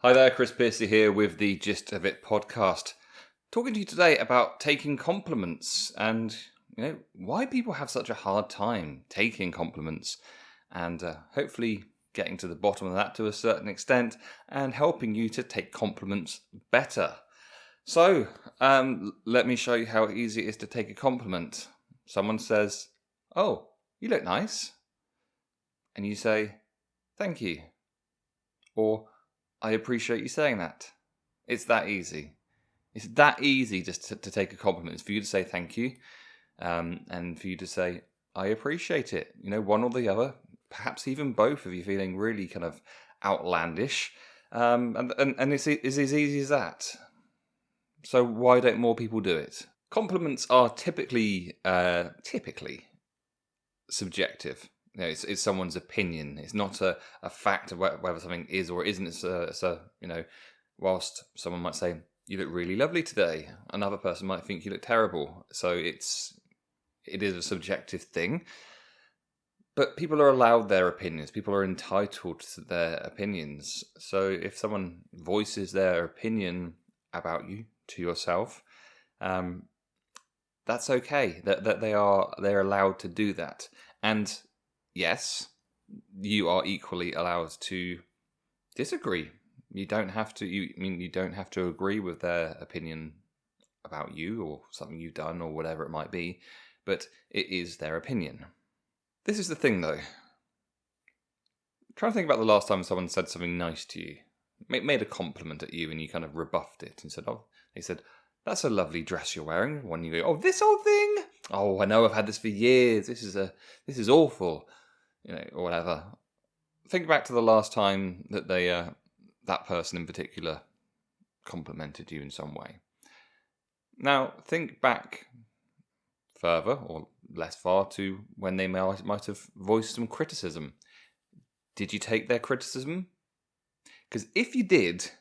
Hi there, Chris Piercy here with the Gist of It podcast. Talking to you today about taking compliments and, why people have such a hard time taking compliments and hopefully getting to the bottom of that to a certain extent and helping you to take compliments better. So, let me show you how easy it is to take a compliment. Someone says, "Oh, you look nice." And you say, "Thank you." Or, "I appreciate you saying that." It's that easy. It's that easy just to take a compliment. It's for you to say thank you, and for you to say, "I appreciate it." One or the other, perhaps even both of you feeling really kind of outlandish. And it's as easy as that. So why don't more people do it? Compliments are typically subjective. It's someone's opinion. It's not a fact of whether something is or isn't. Whilst someone might say, "You look really lovely today," another person might think you look terrible. So it is a subjective thing. But people are allowed their opinions. People are entitled to their opinions. So if someone voices their opinion about you to yourself, that's okay. That they're allowed to do that. And yes, you are equally allowed to disagree. You don't have to. You don't have to agree with their opinion about you or something you've done or whatever it might be, but it is their opinion. This is the thing, though. Try to think about the last time someone said something nice to you, made a compliment at you, and you kind of rebuffed it and said, they said, "That's a lovely dress you're wearing." When you go, "Oh, this old thing? Oh, I know, I've had this for years. This is awful," or whatever. Think back to the last time that that person in particular complimented you in some way. Now, think back further or less far to when they might have voiced some criticism. Did you take their criticism? Because if you did,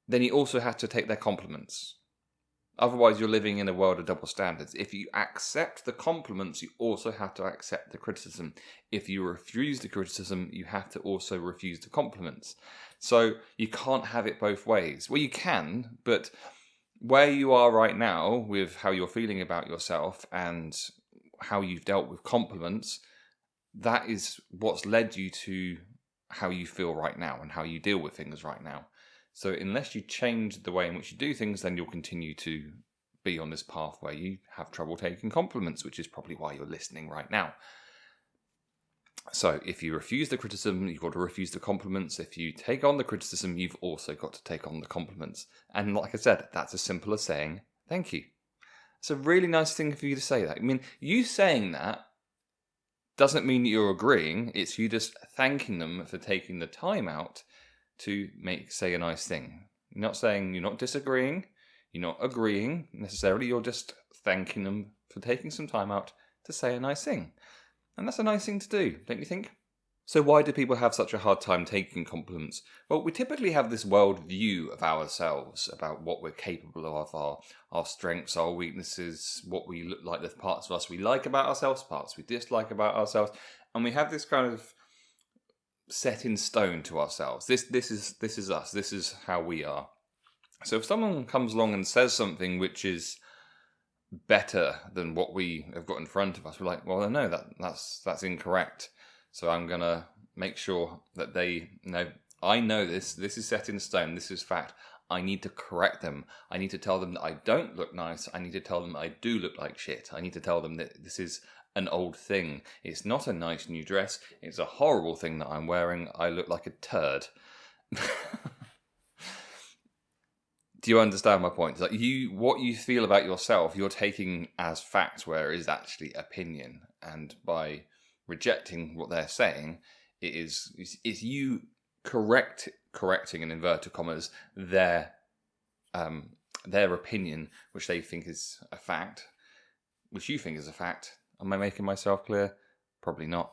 then you also have to take their compliments. Otherwise, you're living in a world of double standards. If you accept the compliments, you also have to accept the criticism. If you refuse the criticism, you have to also refuse the compliments. So you can't have it both ways. Well, you can, but where you are right now with how you're feeling about yourself and how you've dealt with compliments, that is what's led you to how you feel right now and how you deal with things right now. So unless you change the way in which you do things, then you'll continue to be on this path where you have trouble taking compliments, which is probably why you're listening right now. So if you refuse the criticism, you've got to refuse the compliments. If you take on the criticism, you've also got to take on the compliments. And like I said, that's as simple as saying thank you. It's a really nice thing for you to say that. I mean, you saying that doesn't mean you're agreeing. It's you just thanking them for taking the time out to say a nice thing. You're not saying, you're not disagreeing, you're not agreeing necessarily, you're just thanking them for taking some time out to say a nice thing. And that's a nice thing to do, don't you think? So why do people have such a hard time taking compliments? Well, we typically have this world view of ourselves, about what we're capable of, our strengths, our weaknesses, what we look like, the parts of us we like about ourselves, parts we dislike about ourselves, and we have this kind of set in stone to ourselves. This is us. This is how we are. So if someone comes along and says something which is better than what we have got in front of us, we're like, well, no, that's incorrect. So I'm gonna make sure that they know. I know this is set in stone. This is fact. I need to correct them. I need to tell them that I don't look nice. I need to tell them that I do look like shit. I need to tell them that this is an old thing. It's not a nice new dress. It's a horrible thing that I'm wearing. I look like a turd. Do you understand my point? It's like what you feel about yourself, you're taking as fact, where it is actually opinion. And by rejecting what they're saying, it's you correcting in inverted commas their opinion, which they think is a fact, which you think is a fact. Am I making myself clear? Probably not.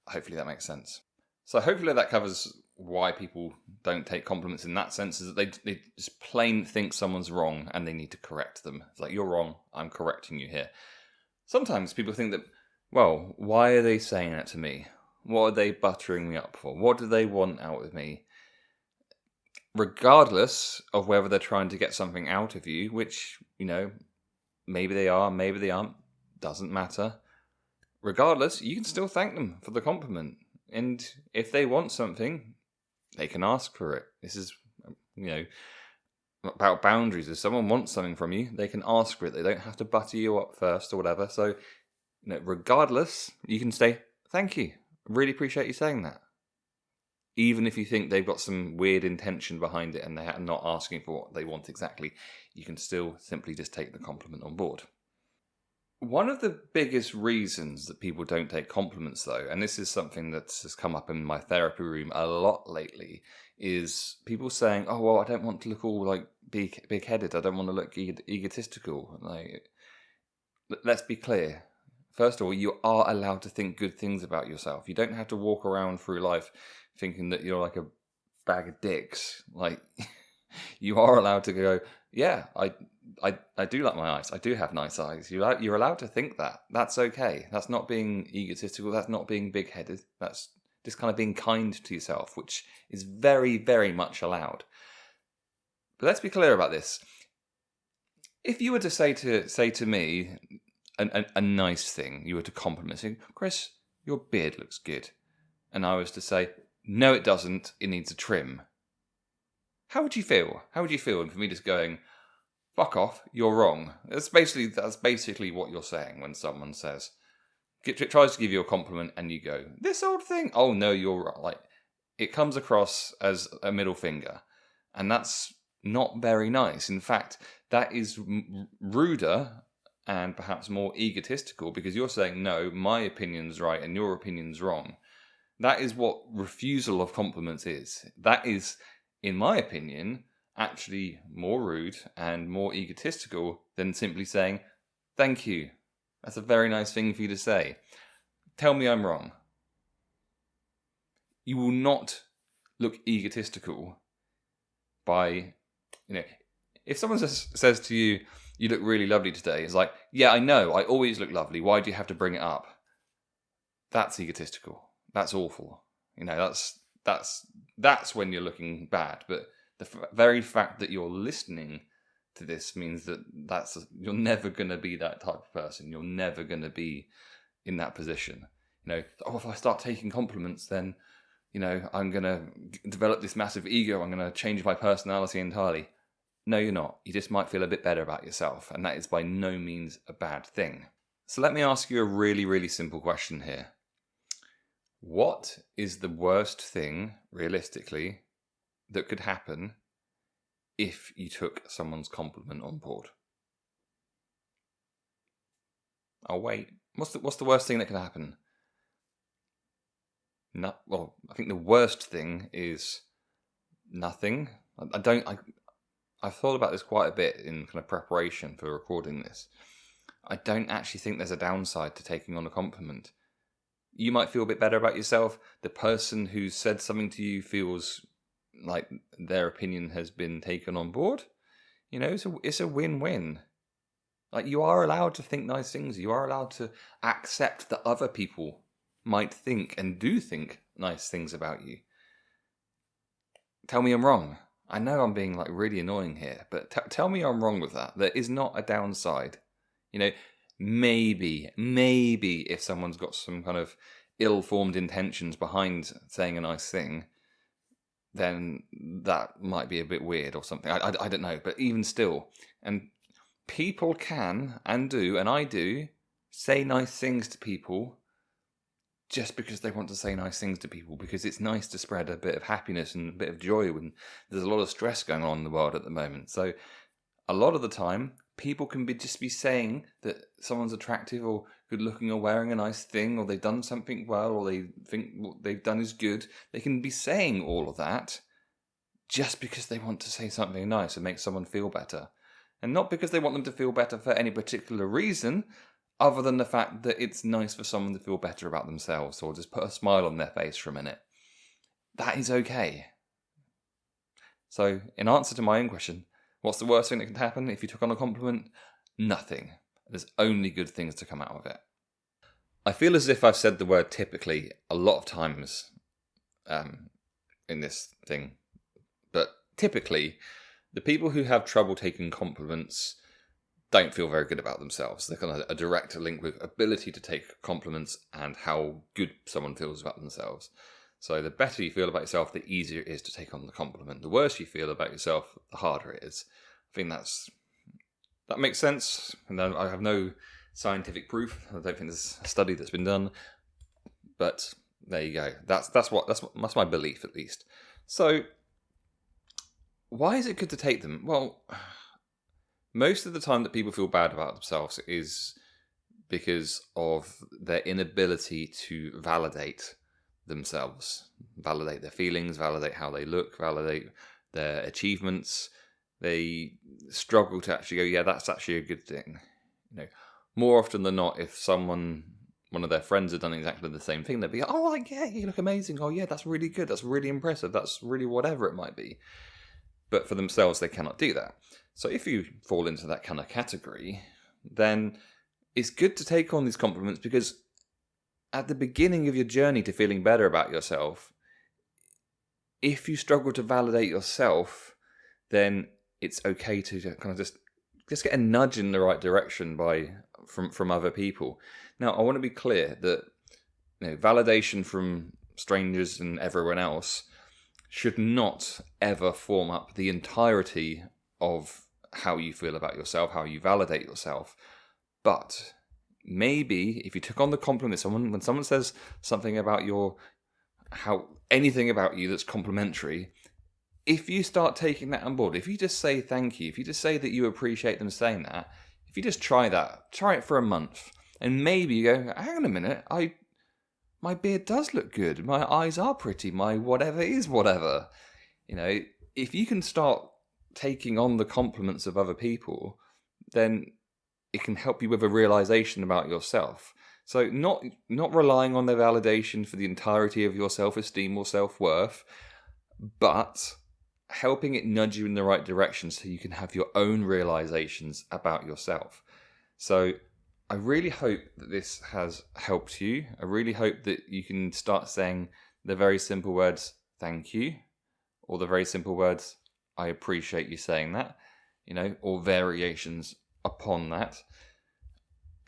Hopefully that makes sense. So hopefully that covers why people don't take compliments in that sense, is that they just plain think someone's wrong and they need to correct them. It's like, you're wrong, I'm correcting you here. Sometimes people think that, well, why are they saying that to me? What are they buttering me up for? What do they want out of me? regardless of whether they're trying to get something out of you, which, maybe they are, maybe they aren't, doesn't matter. Regardless, you can still thank them for the compliment. And if they want something, they can ask for it. This is, about boundaries. If someone wants something from you, they can ask for it. They don't have to butter you up first or whatever. So, regardless, you can say, thank you. Really appreciate you saying that. Even if you think they've got some weird intention behind it and they're not asking for what they want exactly, you can still simply just take the compliment on board. One of the biggest reasons that people don't take compliments, though, and this is something that has come up in my therapy room a lot lately, is people saying, "Oh, well, I don't want to look all like big-headed. I don't want to look egotistical." Like, let's be clear. First of all, you are allowed to think good things about yourself. You don't have to walk around through life thinking that you're like a bag of dicks. Like, you are allowed to go, yeah, I do like my eyes. I do have nice eyes. You're allowed to think that. That's okay. That's not being egotistical. That's not being big-headed. That's just kind of being kind to yourself, which is very, very much allowed. But let's be clear about this. If you were to say to me a nice thing, you were to compliment, saying, Chris, your beard looks good. And I was to say, no, it doesn't. It needs a trim. How would you feel? How would you feel? And for me just going, fuck off, you're wrong. That's basically what you're saying when someone tries to give you a compliment and you go, this old thing? Oh no, you're right. Like, it comes across as a middle finger. And that's not very nice. In fact, that is ruder and perhaps more egotistical because you're saying, no, my opinion's right and your opinion's wrong. That is what refusal of compliments is. That is, in my opinion, actually more rude and more egotistical than simply saying, thank you. That's a very nice thing for you to say. Tell me I'm wrong. You will not look egotistical by, if someone says to you, you look really lovely today, it's like, yeah, I know, I always look lovely. Why do you have to bring it up? That's egotistical. That's awful. That's when you're looking bad. But the very fact that you're listening to this means that you're never going to be that type of person. You're never going to be in that position. If I start taking compliments, then, I'm going to develop this massive ego. I'm going to change my personality entirely. No, you're not. You just might feel a bit better about yourself. And that is by no means a bad thing. So let me ask you a really, really simple question here. What is the worst thing, realistically, that could happen if you took someone's compliment on board? Oh, wait. What's the worst thing that could happen? I think the worst thing is nothing. I've thought about this quite a bit in kind of preparation for recording this. I don't actually think there's a downside to taking on a compliment. You might feel a bit better about yourself. The person who said something to you feels like their opinion has been taken on board. It's a win-win. Like, you are allowed to think nice things. You are allowed to accept that other people might think and do think nice things about you. Tell me I'm wrong. I know I'm being really annoying here, but tell me I'm wrong with that. There is not a downside. Maybe if someone's got some kind of ill-formed intentions behind saying a nice thing, then that might be a bit weird or something. I don't know, but even still, and people can and do, and I do, say nice things to people just because they want to say nice things to people, because it's nice to spread a bit of happiness and a bit of joy when there's a lot of stress going on in the world at the moment. So a lot of the time, people can just be saying that someone's attractive or good looking or wearing a nice thing or they've done something well or they think what they've done is good. They can be saying all of that just because they want to say something nice and make someone feel better. And not because they want them to feel better for any particular reason, other than the fact that it's nice for someone to feel better about themselves or just put a smile on their face for a minute. That is okay. So, in answer to my own question, what's the worst thing that could happen if you took on a compliment? Nothing. There's only good things to come out of it. I feel as if I've said the word typically a lot of times in this thing, but typically, the people who have trouble taking compliments don't feel very good about themselves. They're kind of a direct link with ability to take compliments and how good someone feels about themselves. So the better you feel about yourself, the easier it is to take on the compliment. The worse you feel about yourself, the harder it is. I think that makes sense. And then I have no scientific proof. I don't think there's a study that's been done. But there you go. That's my belief, at least. So why is it good to take them? Well, most of the time that people feel bad about themselves is because of their inability to validate themselves, validate their feelings, validate how they look, validate their achievements. They struggle to actually go, yeah, that's actually a good thing. More often than not, if one of their friends had done exactly the same thing, they'd be, oh, yeah, you look amazing. Oh, yeah, that's really good. That's really impressive. That's really whatever it might be. But for themselves, they cannot do that. So if you fall into that kind of category, then it's good to take on these compliments, because at the beginning of your journey to feeling better about yourself, if you struggle to validate yourself, then it's okay to kind of just get a nudge in the right direction from other people. Now, I want to be clear that validation from strangers and everyone else should not ever form up the entirety of how you feel about yourself, how you validate yourself. But maybe if you took on the compliment, when someone says something about anything about you that's complimentary, if you start taking that on board, if you just say thank you, if you just say that you appreciate them saying that, if you just try it for a month, and maybe you go, hang on a minute, my beard does look good, my eyes are pretty, my whatever is whatever. If you can start taking on the compliments of other people, then it can help you with a realization about yourself. So not relying on their validation for the entirety of your self-esteem or self-worth, but helping it nudge you in the right direction so you can have your own realizations about yourself. So I really hope that this has helped you. I really hope that you can start saying the very simple words, thank you, or the very simple words, I appreciate you saying that, or variations upon that.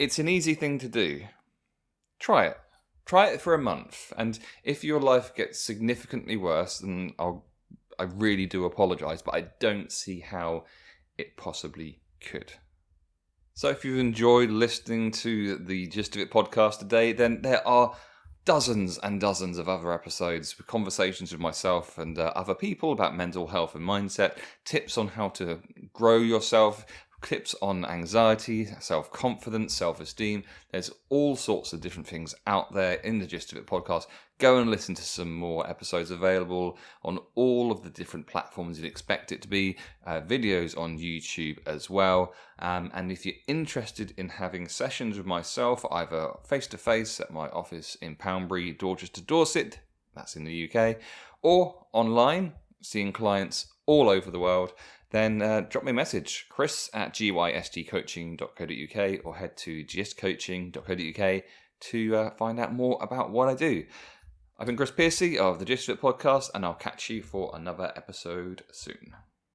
It's an easy thing to do. Try it. Try it for a month. And if your life gets significantly worse, then I really do apologize, but I don't see how it possibly could. So if you've enjoyed listening to the Gist of It podcast today, then there are dozens and dozens of other episodes with conversations with myself and other people about mental health and mindset, tips on how to grow yourself, tips on anxiety, self-confidence, self-esteem. There's all sorts of different things out there in the Gist of It podcast. Go and listen to some more episodes available on all of the different platforms you'd expect it to be, videos on YouTube as well. And if you're interested in having sessions with myself, either face-to-face at my office in Poundbury, Dorchester, Dorset, that's in the UK, or online, seeing clients all over the world, then drop me a message, chris@gystcoaching.co.uk, or head to gystcoaching.co.uk to find out more about what I do. I've been Chris Piercy of the Gist of It podcast, and I'll catch you for another episode soon.